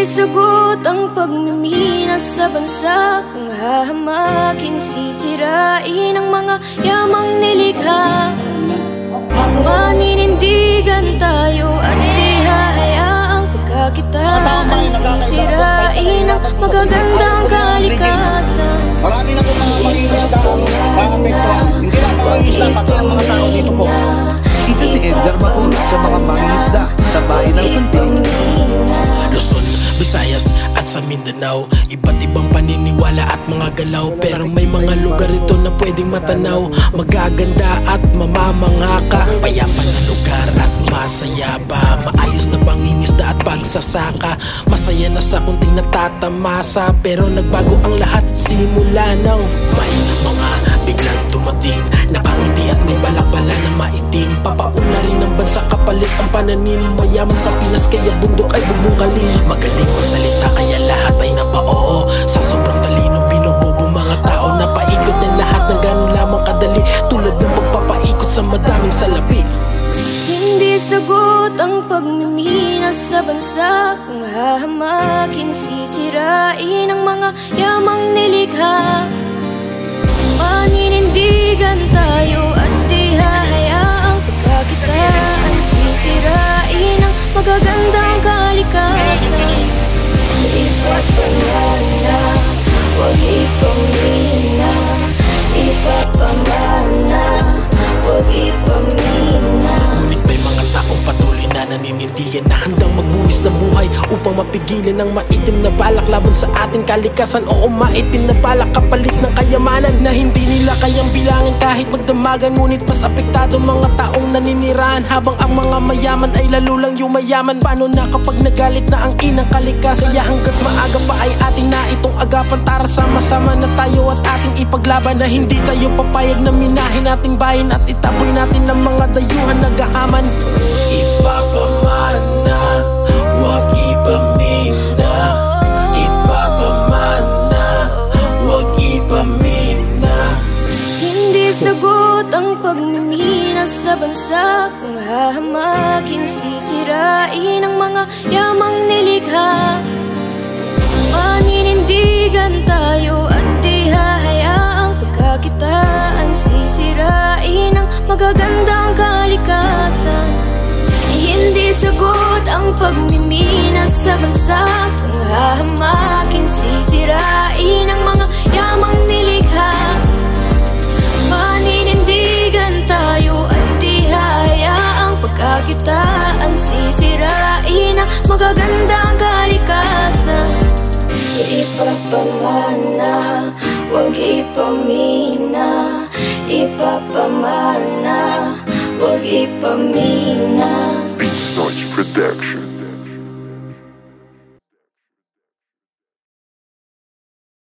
sagot ang pagmimina sa bansa kung hahamakin, sisirain ang mga yamang nilikha. Maninindigan tayo at di hahayaang pagkakitaan, sisirain ang magagandang kalikasan. Marami na po mga mangingisda ang maapektuhan. Hindi lang mangingisda, pati ang mga tao dito po. Isa si Edgar Matul sa mga mangingisda sa bayan ng Santig. Luzon, Visayas at sa Mindanao, iba't ibang paniniwala at mga galaw. Pero may mga lugar ito na pwedeng matanaw, magaganda at mamamangha ka. Payapa na lugar at masaya ba, maayos na pangingisda at pagsasaka. Masaya na sa kunting natatamasa, pero nagbago ang lahat simula now. May mga biglang dumating, nakangiti at may balakbala na maitim. Papauna rin ng bansa kapalit ang pananim, mayaman sa Pinas kaya bundok ay bubungkalin. Magaling magsalita kaya lahat ay napaoo, sa sobrang talino binubobo mga tao. Napaikot ng lahat ng ganun lamang kadali, tulad ng pagpapaikot sa madaming salapi. Hindi sagot ang pagmimina sa bansa kung hahamakin, sisirain ang mga yamang nilikha. Maninindigan tayo at di hahayaang pagkakitaan, sisirain ang magagandang kalikasan. Ipapamana, huwag ipamina. Ipapamana, huwag ipamina. Ngunit may mga taong patuloy na naninindigan, na handang magbuwis ng buhay upang mapigilan ang maitim na balak laban sa ating kalikasan. Oo, maitim na balak kapalit ng kayamanan na hindi nila kayang bilangin kahit magdamagan. Ngunit mas apektado mga taong naninirahan, habang ang mga mayaman ay lalo lang yumayaman. Paano na kapag nagalit na ang inang kalikasan? Kaya hanggat maaga pa ay ating na itong agapan, tara sama-sama na tayo at ating ipaglaban. Na hindi tayo papayag na minahin ating bayan at itaboy natin ng mga dayuhan nag-aaman. Ipapamana, huwag ipamina. Ipapamana, huwag ipamina. Hindi sagot ang pagmimina sa bansa kung hahamakin, sisirain ang mga yamang nilikha. Maninindigan tayo at di hahayaang pagkakitaan, sisirain ang magagandang kalikasan. Hindi sagot ang pagmimina sa bansa kung hahamakin, sisirain ang mga yamang nilikha. Maninindigan tayo at di hahayaang pagkakitaan, sisirain ang magagandang kalikasan. Ipapamana, huwag ipamina. Ipapamana, huwag ipamina. Beats Noise Production.